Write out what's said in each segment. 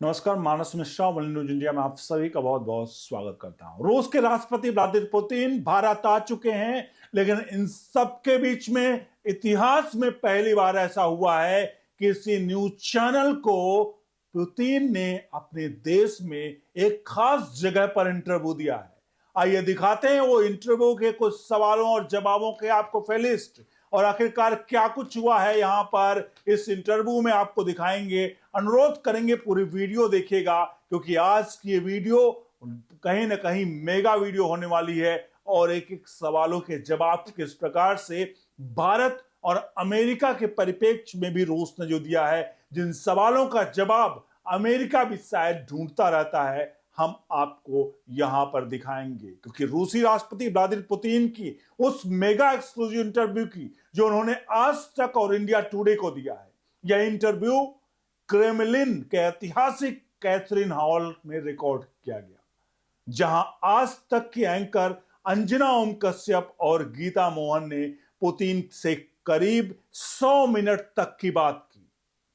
नमस्कार, मानस Mishra world news India में आप सभी का बहुत बहुत स्वागत करता हूं। रूस के राष्ट्रपति व्लादिमीर पुतिन भारत आ चुके हैं, लेकिन इन सब के बीच में इतिहास में पहली बार ऐसा हुआ है कि किसी न्यूज चैनल को पुतिन ने अपने देश में एक खास जगह पर इंटरव्यू दिया है। आइए दिखाते हैं वो इंटरव्यू के कुछ सवालों और जवाबों के आपको फेलिस्ट, और आखिरकार क्या कुछ हुआ है यहां पर इस इंटरव्यू में आपको दिखाएंगे। अनुरोध करेंगे पूरी वीडियो देखिएगा, क्योंकि आज की ये वीडियो कहीं ना कहीं मेगा वीडियो होने वाली है और एक एक सवालों के जवाब किस प्रकार से भारत और अमेरिका के परिप्रेक्ष्य में भी रूस ने जो दिया है, जिन सवालों का जवाब अमेरिका भी शायद ढूंढता रहता है, हम आपको यहां पर दिखाएंगे। क्योंकि रूसी राष्ट्रपति व्लादिमीर पुतिन की उस मेगा एक्सक्लूसिव इंटरव्यू की जो उन्होंने आज तक और इंडिया टुडे को दिया है, यह इंटरव्यू क्रेमलिन के ऐतिहासिक कैथरीन हॉल में रिकॉर्ड किया गया, जहां आज तक की एंकर अंजना ओम कश्यप और गीता मोहन ने पुतिन से करीब 100 मिनट तक की बात की।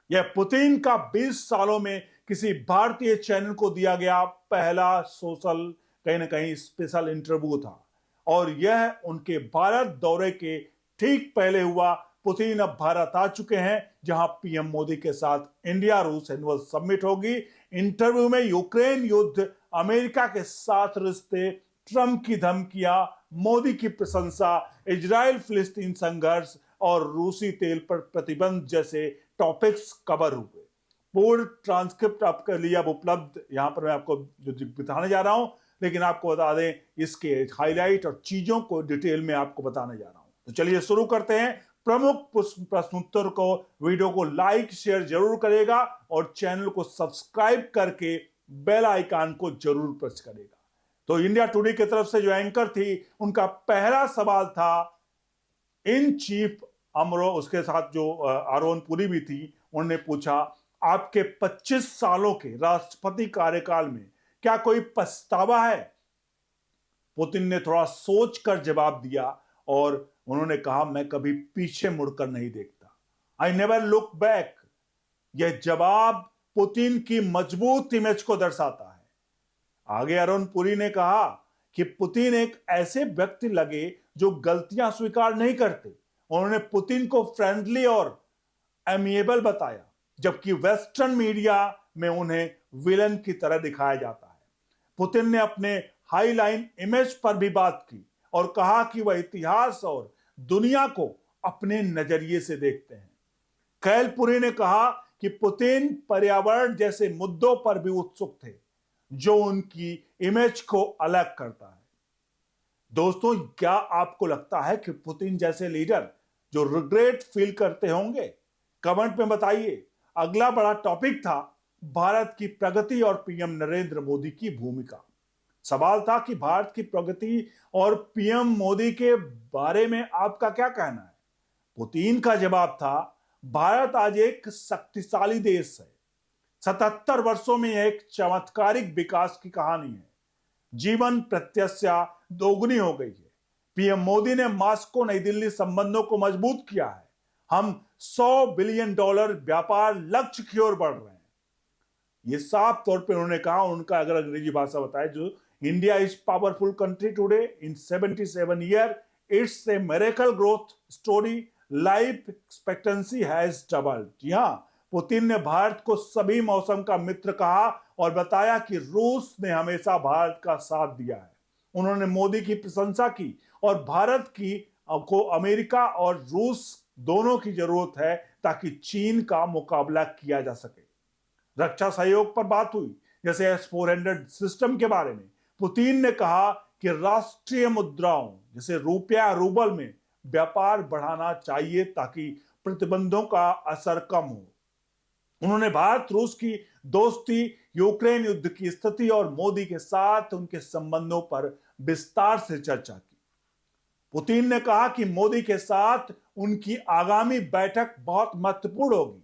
यह पुतिन का 20 सालों में किसी भारतीय चैनल को दिया गया पहला सोशल कहीं ना कहीं स्पेशल इंटरव्यू था, और यह उनके भारत दौरे के ठीक पहले हुआ। पुतिन अब भारत आ चुके हैं, जहां पीएम मोदी के साथ इंडिया रूस एनुअल समिट होगी। इंटरव्यू में यूक्रेन युद्ध, अमेरिका के साथ रिश्ते, ट्रंप की धमकियां, मोदी की प्रशंसा, इजराइल फिलिस्तीन संघर्ष और रूसी तेल पर प्रतिबंध जैसे टॉपिक्स कवर हुए। पूर्ण ट्रांसक्रिप्ट आपके लिए अब उपलब्ध यहां पर मैं आपको जो बताने जा रहा हूं, लेकिन आपको बता दें इसके हाईलाइट और चीजों को डिटेल में आपको बताने जा रहा हूं। तो चलिए शुरू करते हैं। प्रमुख प्रश्नोत्तर को वीडियो को लाइक शेयर जरूर करेगा और चैनल को सब्सक्राइब करके बेल आइकन को जरूर प्रेस करेगा। तो इंडिया टुडे की तरफ से जो एंकर थी, उनका पहला सवाल था इन चीफ अमरो, उसके साथ जो आरोन पुरी भी थी, उन्होंने पूछा आपके 25 सालों के राष्ट्रपति कार्यकाल में क्या कोई पछतावा है? पुतिन ने थोड़ा सोचकर जवाब दिया और उन्होंने कहा मैं कभी पीछे मुड़कर नहीं देखता। I never look back. यह जवाब पुतिन की मजबूत इमेज को दर्शाता है। आगे अरुण पुरी ने कहा कि पुतिन एक ऐसे व्यक्ति लगे जो गलतियां स्वीकार नहीं करते। उन्होंने पुतिन को फ्रेंडली और एमिएबल बताया, जबकि वेस्टर्न मीडिया में उन्हें विलन की तरह दिखाया जाता है। पुतिन ने अपने हाईलाइन इमेज पर भी बात की और कहा कि वह इतिहास और दुनिया को अपने नजरिए से देखते हैं। कैलपुरी ने कहा कि पुतिन पर्यावरण जैसे मुद्दों पर भी उत्सुक थे, जो उनकी इमेज को अलग करता है। दोस्तों, क्या आपको लगता है कि पुतिन जैसे लीडर जो रिग्रेट फील करते होंगे? कमेंट में बताइए। अगला बड़ा टॉपिक था भारत की प्रगति और पीएम नरेंद्र मोदी की भूमिका। सवाल था कि भारत की प्रगति और पीएम मोदी के बारे में आपका क्या कहना है? पुतिन का जवाब था भारत आज एक शक्तिशाली देश है। 77 वर्षों में एक चमत्कारिक विकास की कहानी है। जीवन प्रत्याशा दोगुनी हो गई है। पीएम मोदी ने मॉस्को नई दिल्ली संबंधों को मजबूत किया है। हम $100 बिलियन व्यापार लक्ष्य की ओर बढ़ रहे हैं। ये साफ तौर पे उन्होंने कहा, उनका अगर अंग्रेजी भाषा बताए, जो India is powerful country today in 77 year, it's a miracle growth story, life expectancy has doubled. जी हाँ, पुतिन ने भारत को सभी मौसम का मित्र कहा और बताया कि रूस ने हमेशा भारत का साथ दिया है। उन्होंने मोदी की प्रशंसा की और भारत की को अमेरिका और रूस दोनों की जरूरत है ताकि चीन का मुकाबला किया जा सके। रक्षा सहयोग पर बात हुई, जैसे S-400 सिस्टम के बारे में। पुतिन ने कहा कि राष्ट्रीय मुद्राओं जैसे रुपया रूबल में व्यापार बढ़ाना चाहिए ताकि प्रतिबंधों का असर कम हो। उन्होंने भारत रूस की दोस्ती, यूक्रेन युद्ध की स्थिति और मोदी के साथ उनके संबंधों पर विस्तार से चर्चा की। पुतिन ने कहा कि मोदी के साथ उनकी आगामी बैठक बहुत महत्वपूर्ण होगी।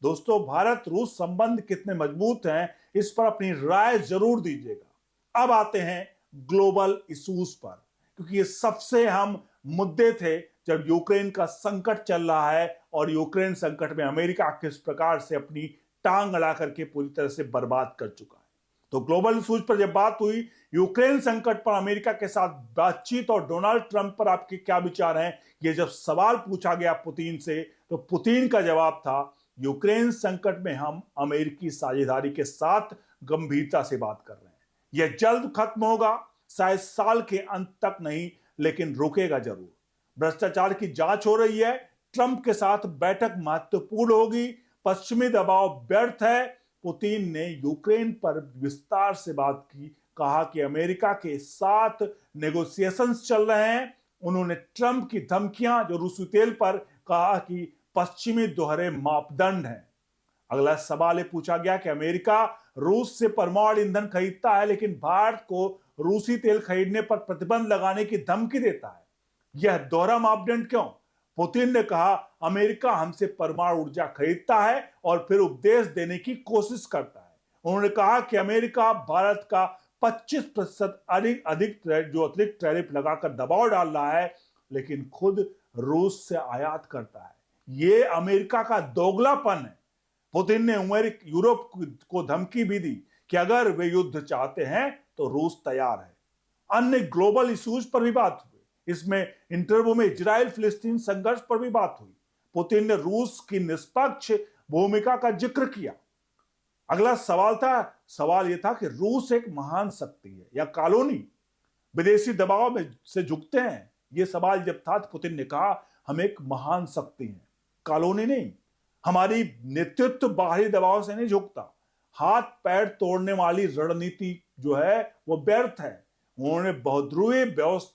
दोस्तों, भारत रूस संबंध कितने मजबूत हैं, इस पर अपनी राय जरूर दीजिएगा। अब आते हैं ग्लोबल इश्यूज पर, क्योंकि ये सबसे अहम मुद्दे थे जब यूक्रेन का संकट चल रहा है और यूक्रेन संकट में अमेरिका किस प्रकार से अपनी टांग अड़ा करके पूरी तरह से बर्बाद कर चुका है। तो ग्लोबल इश्यूज पर जब बात हुई, यूक्रेन संकट पर अमेरिका के साथ बातचीत और डोनाल्ड ट्रंप पर आपके क्या विचार हैं, ये जब सवाल पूछा गया पुतिन से, तो पुतिन का जवाब था यूक्रेन संकट में हम अमेरिकी साझेदारी के साथ गंभीरता से बात कर रहे हैं। यह जल्द खत्म होगा, शायद साल के अंत तक नहीं, लेकिन रुकेगा जरूर। भ्रष्टाचार की जांच हो रही है, ट्रंप के साथ बैठक महत्वपूर्ण होगी, पश्चिमी दबाव व्यर्थ है। पुतिन ने यूक्रेन पर विस्तार से बात की, कहा कि अमेरिका के साथ नेगोशिएशंस चल रहे हैं। उन्होंने ट्रंप की धमकियां जो रूसी तेल पर, कहा कि पश्चिमी दोहरे मापदंड हैं। अगला सवाल ये पूछा गया कि अमेरिका रूस से परमाणु ईंधन खरीदता है, लेकिन भारत को रूसी तेल खरीदने पर प्रतिबंध लगाने की धमकी देता है। यह दोहरा मापदंड क्यों? पुतिन ने कहा अमेरिका हमसे परमाणु ऊर्जा खरीदता है और फिर उपदेश देने की कोशिश करता है। उन्होंने कहा कि अमेरिका भारत का 25% अधिक जो अतिरिक्त टैरिफ लगाकर दबाव डाल रहा है, लेकिन खुद रूस से आयात करता है। यह अमेरिका का दोगलापन है। पुतिन ने यूरोप को धमकी भी दी कि अगर वे युद्ध चाहते हैं तो रूस तैयार है। अन्य ग्लोबल इश्यूज पर भी बात हुई। इसमें इंटरव्यू में इजराइल फिलिस्तीन संघर्ष पर भी बात हुई। पुतिन ने रूस की निष्पक्ष भूमिका का जिक्र किया। अगला सवाल यह था कि रूस एक महान शक्ति है या कॉलोनी, विदेशी दबाव में से झुकते हैं। यह सवाल जब था तो पुतिन ने कहा हम एक महान शक्ति हैं, कॉलोनी नहीं। हमारी नेतृत्व बाहरी दबाव से नहीं झुकता। हाथ पैर तोड़ने वाली रणनीति जो है वो व्यर्थ है। उन्होंने बहुध्रुवीय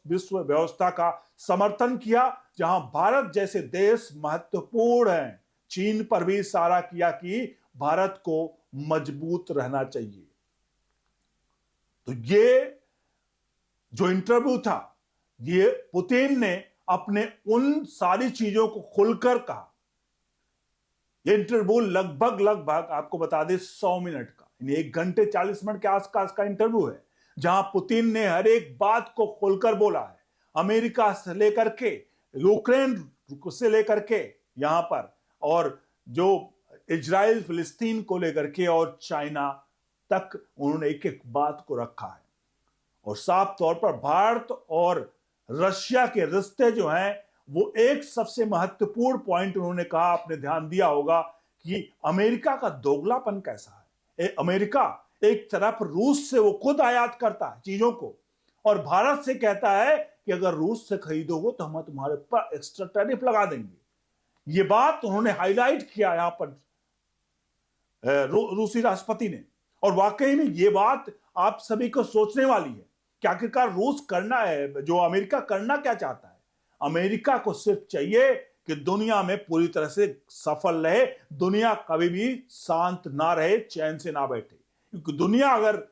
विश्व व्यवस्था का समर्थन किया, जहां भारत जैसे देश महत्वपूर्ण हैं। चीन पर भी इशारा किया कि भारत को मजबूत रहना चाहिए। तो ये जो इंटरव्यू था, ये पुतिन ने अपने उन सारी चीजों को खुलकर कहा। ये इंटरव्यू लगभग आपको बता दें 100 मिनट का, यानी 1 घंटे 40 मिनट के आसपास का इंटरव्यू है, जहां पुतिन ने हर एक बात को खोलकर बोला है। अमेरिका से लेकर के, यूक्रेन से लेकर के यहां पर, और जो इजराइल फिलिस्तीन को लेकर के और चाइना तक, उन्होंने एक एक बात को रखा है। और साफ तौर पर भारत और रशिया के रिश्ते जो हैं, वो एक सबसे महत्वपूर्ण पॉइंट उन्होंने कहा, आपने ध्यान दिया होगा कि अमेरिका का दोगलापन कैसा है। अमेरिका एक तरफ रूस से वो खुद आयात करता है चीजों को, और भारत से कहता है कि अगर रूस से खरीदोगे तो हम तुम्हारे पर एक्स्ट्रा टैरिफ लगा देंगे। ये बात उन्होंने हाईलाइट किया यहां पर रूसी राष्ट्रपति ने। और वाकई में ये बात आप सभी को सोचने वाली है कि आखिरकार रूस करना है, जो अमेरिका करना क्या चाहता है। अमेरिका को सिर्फ चाहिए कि दुनिया में पूरी तरह से सफल रहे, दुनिया कभी भी शांत ना रहे, चैन से ना बैठे। क्योंकि दुनिया अगर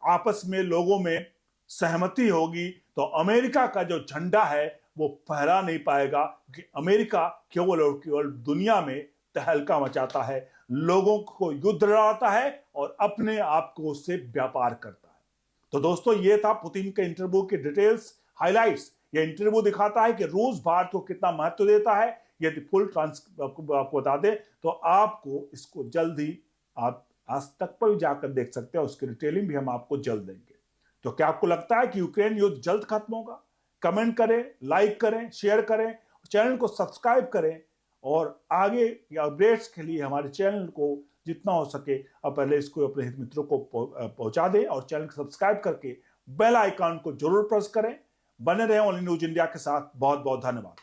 आपस में लोगों में सहमति होगी तो अमेरिका का जो झंडा है वो फहरा नहीं पाएगा, क्योंकि अमेरिका केवल और केवल दुनिया में तहलका मचाता है, लोगों को युद्ध लड़ाता है और अपने आप को उससे व्यापार करता है। तो दोस्तों, ये था पुतिन के इंटरव्यू के डिटेल्स, हाइलाइट्स। ये इंटरव्यू दिखाता है कि रूस भारत को कितना महत्व देता है। यदि फुल आपको बता दें तो आपको इसको जल्द ही आप आज तक पर भी जाकर देख सकते हैं, उसकी डिटेलिंग भी हम आपको जल्द देंगे। तो क्या आपको लगता है कि यूक्रेन युद्ध जल्द खत्म होगा? कमेंट करें, लाइक करें, शेयर करें, चैनल को सब्सक्राइब करें, और आगे के अपडेट्स के लिए हमारे चैनल को जितना हो सके अब पहले इसको अपने हित मित्रों को पहुंचा दें, और चैनल को सब्सक्राइब करके बेल आइकन को जरूर प्रेस करें। बने रहें ओनली न्यूज इंडिया के साथ। बहुत बहुत धन्यवाद।